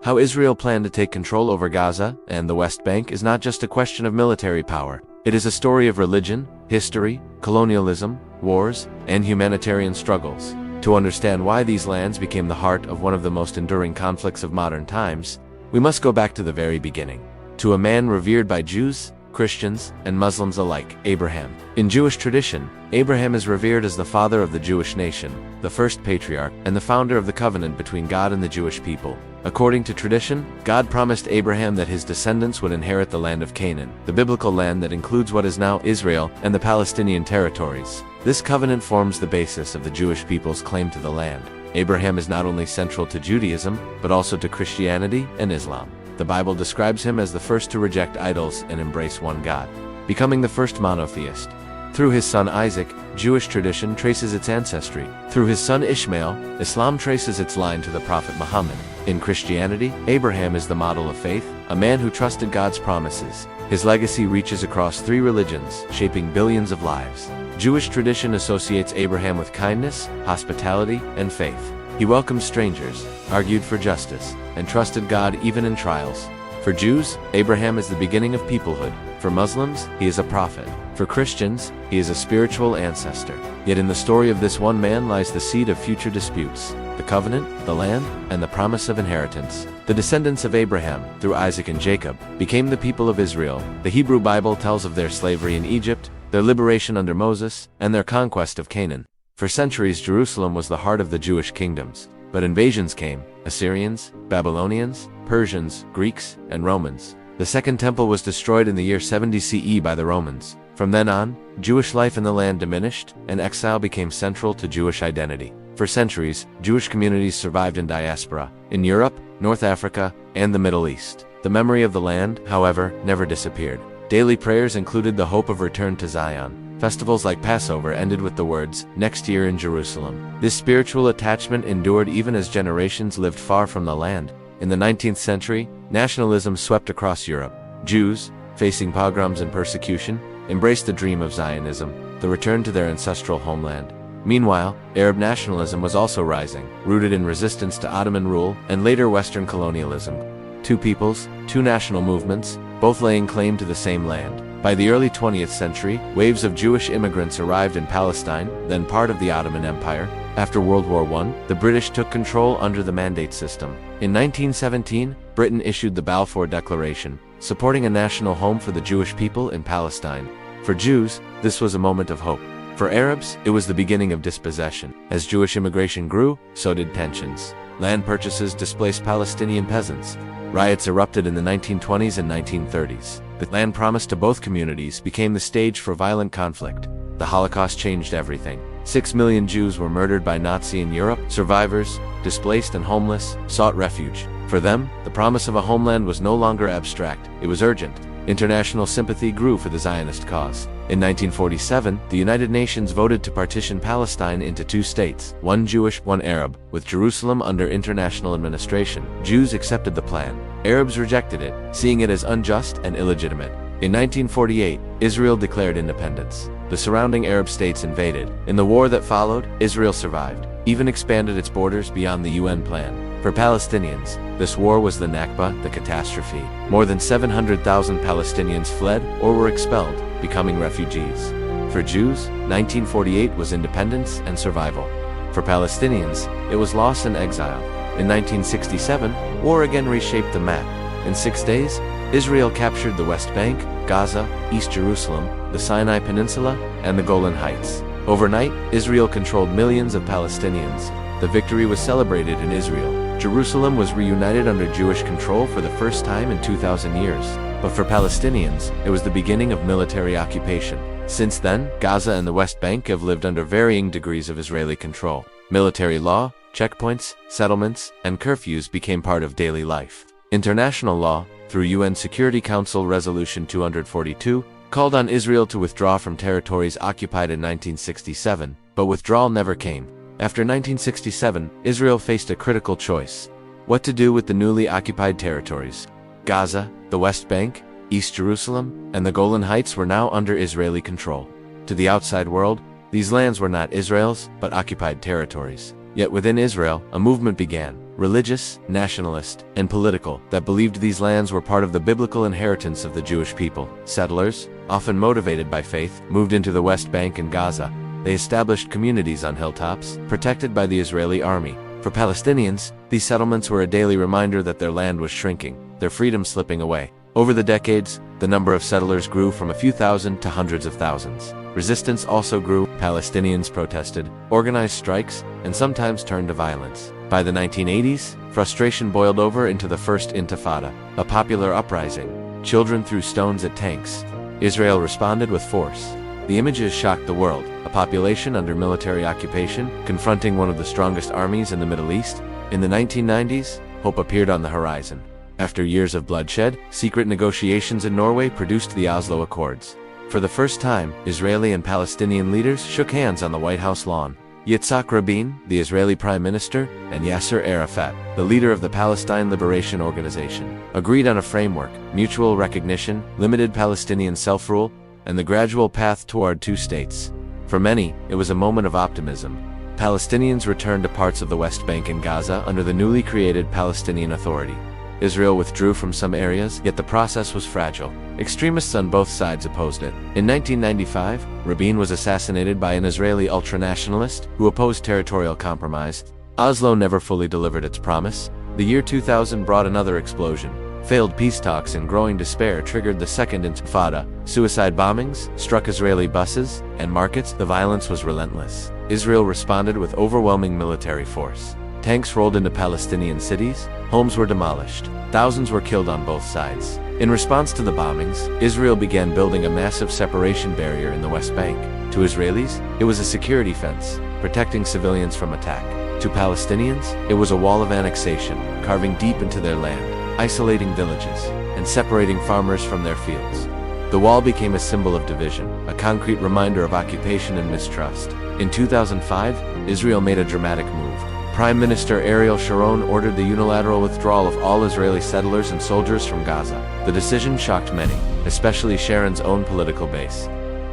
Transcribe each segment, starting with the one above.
How Israel planned to take control over Gaza and the West Bank is not just a question of military power. It is a story of religion, history, colonialism, wars, and humanitarian struggles. To understand why these lands became the heart of one of the most enduring conflicts of modern times, we must go back to the very beginning. To a man revered by Jews, Christians, and Muslims alike, Abraham. In Jewish tradition, Abraham is revered as the father of the Jewish nation, the first patriarch, and the founder of the covenant between God and the Jewish people. According to tradition, God promised Abraham that his descendants would inherit the land of Canaan, the biblical land that includes what is now Israel and the Palestinian territories. This covenant forms the basis of the Jewish people's claim to the land. Abraham is not only central to Judaism, but also to Christianity and Islam. The Bible describes him as the first to reject idols and embrace one God, becoming the first monotheist. Through his son Isaac, Jewish tradition traces its ancestry. Through his son Ishmael, Islam traces its line to the Prophet Muhammad. In Christianity, Abraham is the model of faith, a man who trusted God's promises. His legacy reaches across 3 religions, shaping billions of lives. Jewish tradition associates Abraham with kindness, hospitality, and faith. He welcomed strangers, argued for justice, and trusted God even in trials. For Jews, Abraham is the beginning of peoplehood. For Muslims, he is a prophet. For Christians, he is a spiritual ancestor. Yet in the story of this one man lies the seed of future disputes: the covenant, the land, and the promise of inheritance. The descendants of Abraham, through Isaac and Jacob, became the people of Israel. The Hebrew Bible tells of their slavery in Egypt, their liberation under Moses, and their conquest of Canaan. For centuries, Jerusalem was the heart of the Jewish kingdoms. But invasions came: Assyrians, Babylonians, Persians, Greeks, and Romans. The Second Temple was destroyed in the year 70 CE by the Romans. From then on, Jewish life in the land diminished, and exile became central to Jewish identity. For centuries, Jewish communities survived in diaspora, in Europe, North Africa, and the Middle East. The memory of the land, however, never disappeared. Daily prayers included the hope of return to Zion. Festivals like Passover ended with the words, "Next year in Jerusalem." This spiritual attachment endured even as generations lived far from the land. In the 19th century, nationalism swept across Europe. Jews, facing pogroms and persecution, embraced the dream of Zionism, the return to their ancestral homeland. Meanwhile, Arab nationalism was also rising, rooted in resistance to Ottoman rule and later Western colonialism. Two peoples, two national movements, both laying claim to the same land. By the early 20th century, waves of Jewish immigrants arrived in Palestine, then part of the Ottoman Empire. After World War I, the British took control under the Mandate system. In 1917, Britain issued the Balfour Declaration, supporting a national home for the Jewish people in Palestine. For Jews, this was a moment of hope. For Arabs, it was the beginning of dispossession. As Jewish immigration grew, so did tensions. Land purchases displaced Palestinian peasants. Riots erupted in the 1920s and 1930s. The land promised to both communities became the stage for violent conflict. The Holocaust changed everything. 6 million Jews were murdered by Nazi in Europe. Survivors, displaced and homeless, sought refuge. For them, the promise of a homeland was no longer abstract, it was urgent. International sympathy grew for the Zionist cause. In 1947, the United Nations voted to partition Palestine into 2 states, one Jewish, one Arab, with Jerusalem under international administration. Jews accepted the plan. Arabs rejected it, seeing it as unjust and illegitimate. In 1948, Israel declared independence. The surrounding Arab states invaded. In the war that followed, Israel survived, even expanded its borders beyond the UN plan. For Palestinians, this war was the Nakba, the catastrophe. More than 700,000 Palestinians fled or were expelled, becoming refugees. For Jews, 1948 was independence and survival. For Palestinians, it was loss and exile. In 1967, war again reshaped the map. In 6 days, Israel captured the West Bank, Gaza, East Jerusalem, the Sinai Peninsula, and the Golan Heights. Overnight, Israel controlled millions of Palestinians. The victory was celebrated in Israel. Jerusalem was reunited under Jewish control for the first time in 2,000 years. But for Palestinians, it was the beginning of military occupation. Since then, Gaza and the West Bank have lived under varying degrees of Israeli control. Military law, checkpoints, settlements, and curfews became part of daily life. International law, through UN Security Council Resolution 242, called on Israel to withdraw from territories occupied in 1967, but withdrawal never came. After 1967, Israel faced a critical choice: what to do with the newly occupied territories. Gaza, the West Bank, East Jerusalem, and the Golan Heights were now under Israeli control. To the outside world, these lands were not Israel's, but occupied territories. Yet within Israel, a movement began. religious, nationalist, and political, that believed these lands were part of the biblical inheritance of the Jewish people. Settlers, often motivated by faith, moved into the West Bank and Gaza. They established communities on hilltops, protected by the Israeli army. For Palestinians, these settlements were a daily reminder that their land was shrinking, their freedom slipping away. Over the decades, the number of settlers grew from a few thousand to hundreds of thousands. Resistance also grew. Palestinians protested, organized strikes, and sometimes turned to violence. By the 1980s, frustration boiled over into the First Intifada, a popular uprising. Children threw stones at tanks. Israel responded with force. The images shocked the world, a population under military occupation, confronting one of the strongest armies in the Middle East. In the 1990s, hope appeared on the horizon. After years of bloodshed, secret negotiations in Norway produced the Oslo Accords. For the first time, Israeli and Palestinian leaders shook hands on the White House lawn. Yitzhak Rabin, the Israeli Prime Minister, and Yasser Arafat, the leader of the Palestine Liberation Organization, agreed on a framework: mutual recognition, limited Palestinian self-rule, and the gradual path toward two states. For many, it was a moment of optimism. Palestinians returned to parts of the West Bank and Gaza under the newly created Palestinian Authority. Israel withdrew from some areas, yet the process was fragile. Extremists on both sides opposed it. In 1995, Rabin was assassinated by an Israeli ultranationalist who opposed territorial compromise. Oslo never fully delivered its promise. The year 2000 brought another explosion. Failed peace talks and growing despair triggered the Second Intifada. Suicide bombings struck Israeli buses and markets. The violence was relentless. Israel responded with overwhelming military force. Tanks rolled into Palestinian cities, homes were demolished, thousands were killed on both sides. In response to the bombings, Israel began building a massive separation barrier in the West Bank. To Israelis, it was a security fence, protecting civilians from attack. To Palestinians, it was a wall of annexation, carving deep into their land, isolating villages, and separating farmers from their fields. The wall became a symbol of division, a concrete reminder of occupation and mistrust. In 2005, Israel made a dramatic move. Prime Minister Ariel Sharon ordered the unilateral withdrawal of all Israeli settlers and soldiers from Gaza. The decision shocked many, especially Sharon's own political base.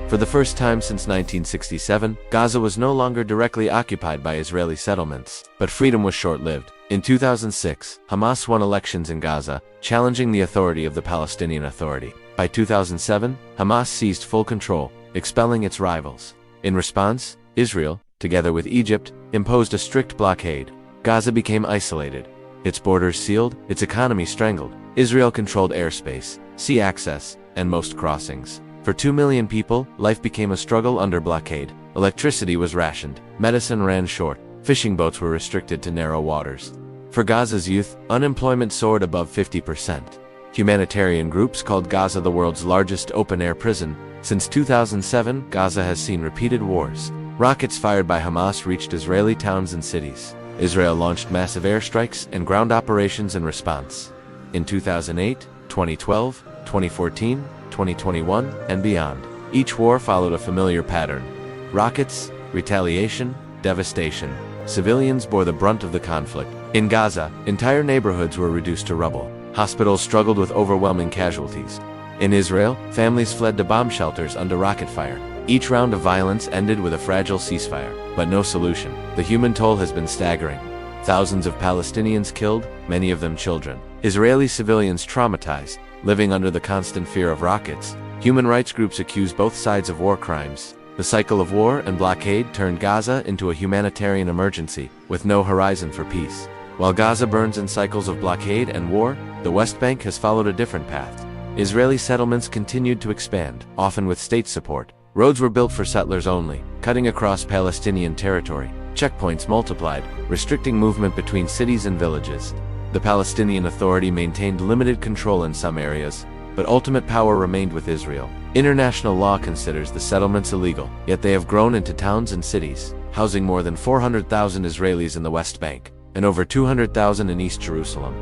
For the first time since 1967, Gaza was no longer directly occupied by Israeli settlements, but freedom was short-lived. In 2006, Hamas won elections in Gaza, challenging the authority of the Palestinian Authority. By 2007, Hamas seized full control, expelling its rivals. In response, Israel, together with Egypt, imposed a strict blockade. Gaza became isolated, its borders sealed, its economy strangled. Israel controlled airspace, sea access, and most crossings. For 2 million people, life became a struggle under blockade. Electricity was rationed, medicine ran short, fishing boats were restricted to narrow waters. For Gaza's youth, unemployment soared above 50%. Humanitarian groups called Gaza the world's largest open-air prison. Since 2007, Gaza has seen repeated wars. Rockets fired by Hamas reached Israeli towns and cities. Israel launched massive airstrikes and ground operations in response. In 2008, 2012, 2014, 2021, and beyond, each war followed a familiar pattern. Rockets, retaliation, devastation. Civilians bore the brunt of the conflict. In Gaza, entire neighborhoods were reduced to rubble. Hospitals struggled with overwhelming casualties. In Israel, families fled to bomb shelters under rocket fire. Each round of violence ended with a fragile ceasefire, but no solution. The human toll has been staggering. Thousands of Palestinians killed, many of them children. Israeli civilians traumatized, living under the constant fear of rockets. Human rights groups accuse both sides of war crimes. The cycle of war and blockade turned Gaza into a humanitarian emergency, with no horizon for peace. While Gaza burns in cycles of blockade and war, the West Bank has followed a different path. Israeli settlements continued to expand, often with state support. Roads were built for settlers only, cutting across Palestinian territory. Checkpoints multiplied, restricting movement between cities and villages. The Palestinian Authority maintained limited control in some areas, but ultimate power remained with Israel. International law considers the settlements illegal, yet they have grown into towns and cities, housing more than 400,000 Israelis in the West Bank, and over 200,000 in East Jerusalem.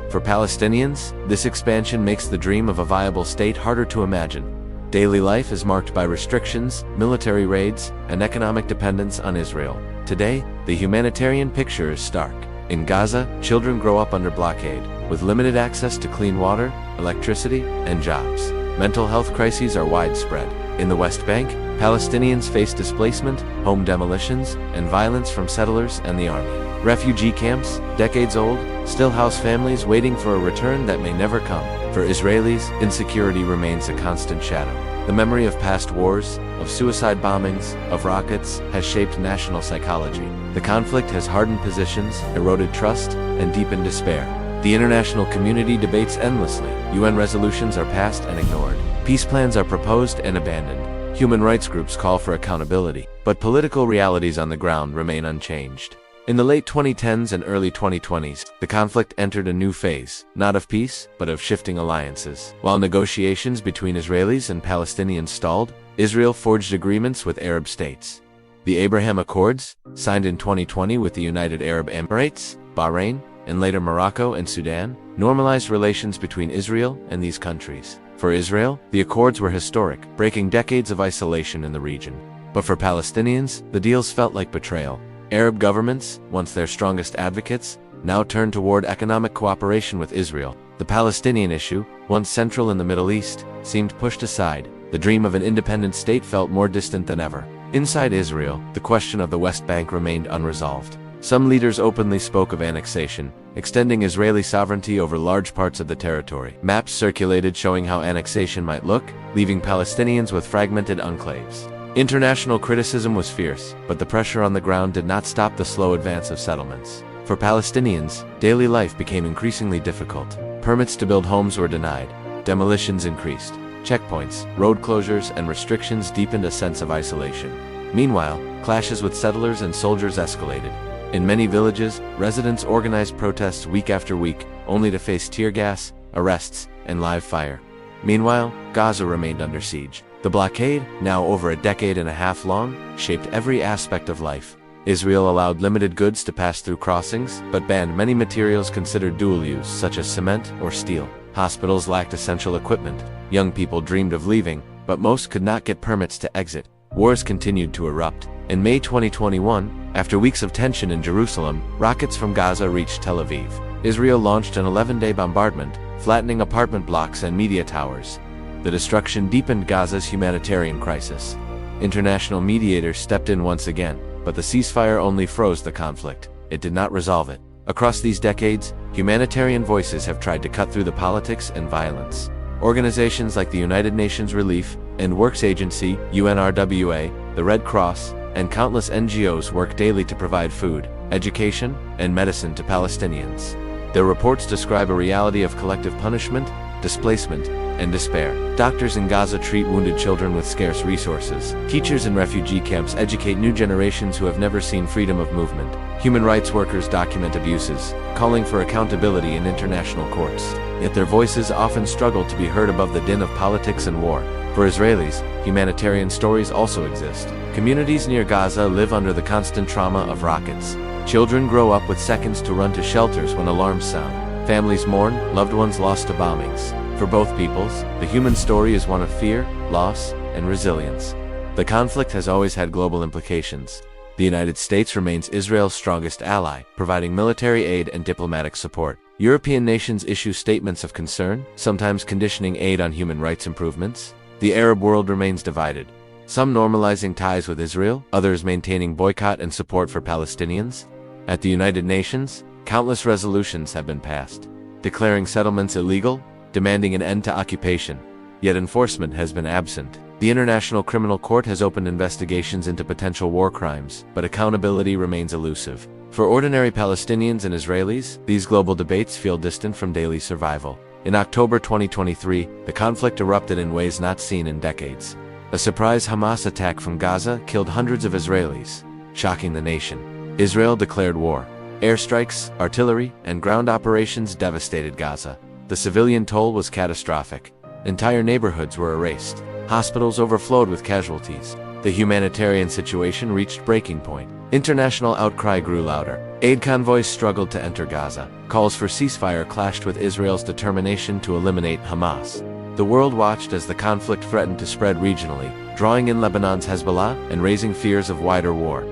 For Palestinians, this expansion makes the dream of a viable state harder to imagine. Daily life is marked by restrictions, military raids, and economic dependence on Israel. Today, the humanitarian picture is stark. In Gaza, children grow up under blockade, with limited access to clean water, electricity, and jobs. Mental health crises are widespread. In the West Bank, Palestinians face displacement, home demolitions, and violence from settlers and the army. Refugee camps, decades old, still house families waiting for a return that may never come. For Israelis, insecurity remains a constant shadow. The memory of past wars, of suicide bombings, of rockets, has shaped national psychology. The conflict has hardened positions, eroded trust, and deepened despair. The international community debates endlessly. UN resolutions are passed and ignored. Peace plans are proposed and abandoned. Human rights groups call for accountability. But political realities on the ground remain unchanged. In the late 2010s and early 2020s, the conflict entered a new phase, not of peace, but of shifting alliances. While negotiations between Israelis and Palestinians stalled, Israel forged agreements with Arab states. The Abraham Accords, signed in 2020 with the United Arab Emirates, Bahrain, and later Morocco and Sudan, normalized relations between Israel and these countries. For Israel, the accords were historic, breaking decades of isolation in the region. But for Palestinians, the deals felt like betrayal. Arab governments, once their strongest advocates, now turned toward economic cooperation with Israel. The Palestinian issue, once central in the Middle East, seemed pushed aside. The dream of an independent state felt more distant than ever. Inside Israel, the question of the West Bank remained unresolved. Some leaders openly spoke of annexation, extending Israeli sovereignty over large parts of the territory. Maps circulated showing how annexation might look, leaving Palestinians with fragmented enclaves. International criticism was fierce, but the pressure on the ground did not stop the slow advance of settlements. For Palestinians, daily life became increasingly difficult. Permits to build homes were denied. Demolitions increased. Checkpoints, road closures, and restrictions deepened a sense of isolation. Meanwhile, clashes with settlers and soldiers escalated. In many villages, residents organized protests week after week, only to face tear gas, arrests, and live fire. Meanwhile, Gaza remained under siege. The blockade, now over a decade and a half long, shaped every aspect of life. Israel allowed limited goods to pass through crossings, but banned many materials considered dual use, such as cement or steel. Hospitals lacked essential equipment. Young people dreamed of leaving, but most could not get permits to exit. Wars continued to erupt. In May 2021, after weeks of tension in Jerusalem, rockets from Gaza reached Tel Aviv. Israel launched an 11-day bombardment, flattening apartment blocks and media towers. The destruction deepened Gaza's humanitarian crisis. International mediators stepped in once again, but the ceasefire only froze the conflict. It did not resolve it. Across these decades, humanitarian voices have tried to cut through the politics and violence. Organizations like the United Nations Relief and Works Agency, UNRWA, the Red Cross, and countless NGOs work daily to provide food, education, and medicine to Palestinians. Their reports describe a reality of collective punishment, displacement, and despair. Doctors in Gaza treat wounded children with scarce resources. Teachers in refugee camps educate new generations who have never seen freedom of movement. Human rights workers document abuses, calling for accountability in international courts. Yet their voices often struggle to be heard above the din of politics and war. For Israelis, humanitarian stories also exist. Communities near Gaza live under the constant trauma of rockets. Children grow up with seconds to run to shelters when alarms sound. Families mourn loved ones lost to bombings. For both peoples, the human story is one of fear, loss, and resilience. The conflict has always had global implications. The United States remains Israel's strongest ally, providing military aid and diplomatic support. European nations issue statements of concern, sometimes conditioning aid on human rights improvements. The Arab world remains divided, some normalizing ties with Israel, others maintaining boycott and support for Palestinians. At the United Nations, countless resolutions have been passed, declaring settlements illegal, demanding an end to occupation. Yet enforcement has been absent. The International Criminal Court has opened investigations into potential war crimes, but accountability remains elusive. For ordinary Palestinians and Israelis, these global debates feel distant from daily survival. In October 2023, the conflict erupted in ways not seen in decades. A surprise Hamas attack from Gaza killed hundreds of Israelis, shocking the nation. Israel declared war. Airstrikes, artillery, and ground operations devastated Gaza. The civilian toll was catastrophic. Entire neighborhoods were erased. Hospitals overflowed with casualties. The humanitarian situation reached breaking point. International outcry grew louder. Aid convoys struggled to enter Gaza. Calls for ceasefire clashed with Israel's determination to eliminate Hamas. The world watched as the conflict threatened to spread regionally, drawing in Lebanon's Hezbollah and raising fears of wider war.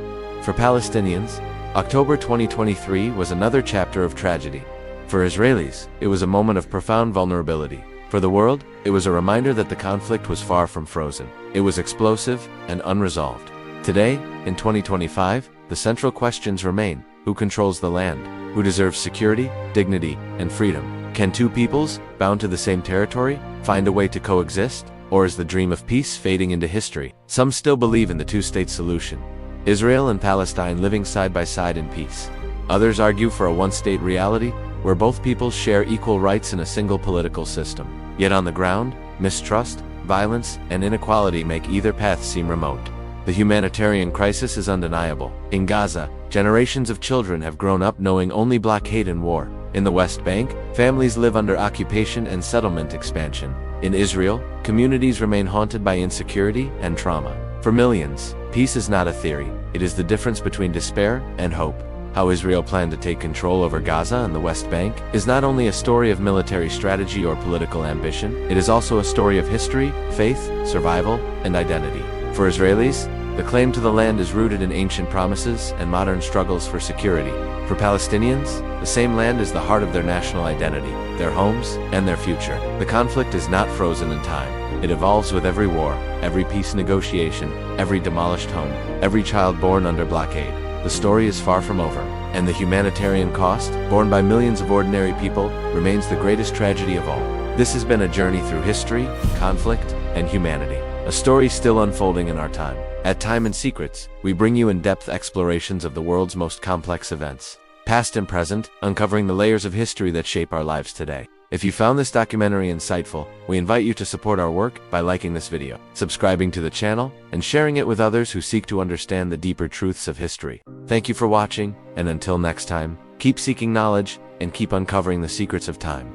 For Palestinians, October 2023 was another chapter of tragedy. For Israelis, it was a moment of profound vulnerability. For the world, it was a reminder that the conflict was far from frozen. It was explosive and unresolved. Today, in 2025, the central questions remain: who controls the land? Who deserves security, dignity, and freedom? Can two peoples, bound to the same territory, find a way to coexist? Or is the dream of peace fading into history? Some still believe in the two-state solution, Israel and Palestine living side by side in peace. Others argue for a one-state reality, where both peoples share equal rights in a single political system. Yet on the ground, mistrust, violence, and inequality make either path seem remote. The humanitarian crisis is undeniable. In Gaza, generations of children have grown up knowing only blockade and war. In the West Bank, families live under occupation and settlement expansion. In Israel, communities remain haunted by insecurity and trauma. For millions, peace is not a theory, it is the difference between despair and hope. How Israel planned to take control over Gaza and the West Bank is not only a story of military strategy or political ambition, it is also a story of history, faith, survival, and identity. For Israelis, the claim to the land is rooted in ancient promises and modern struggles for security. For Palestinians, the same land is the heart of their national identity, their homes, and their future. The conflict is not frozen in time. It evolves with every war, every peace negotiation, every demolished home, every child born under blockade. The story is far from over, and the humanitarian cost, borne by millions of ordinary people, remains the greatest tragedy of all. This has been a journey through history, conflict, and humanity. A story still unfolding in our time. At Time and Secrets, we bring you in-depth explorations of the world's most complex events, past and present, uncovering the layers of history that shape our lives today. If you found this documentary insightful, we invite you to support our work by liking this video, subscribing to the channel, and sharing it with others who seek to understand the deeper truths of history. Thank you for watching, and until next time, keep seeking knowledge and keep uncovering the secrets of time.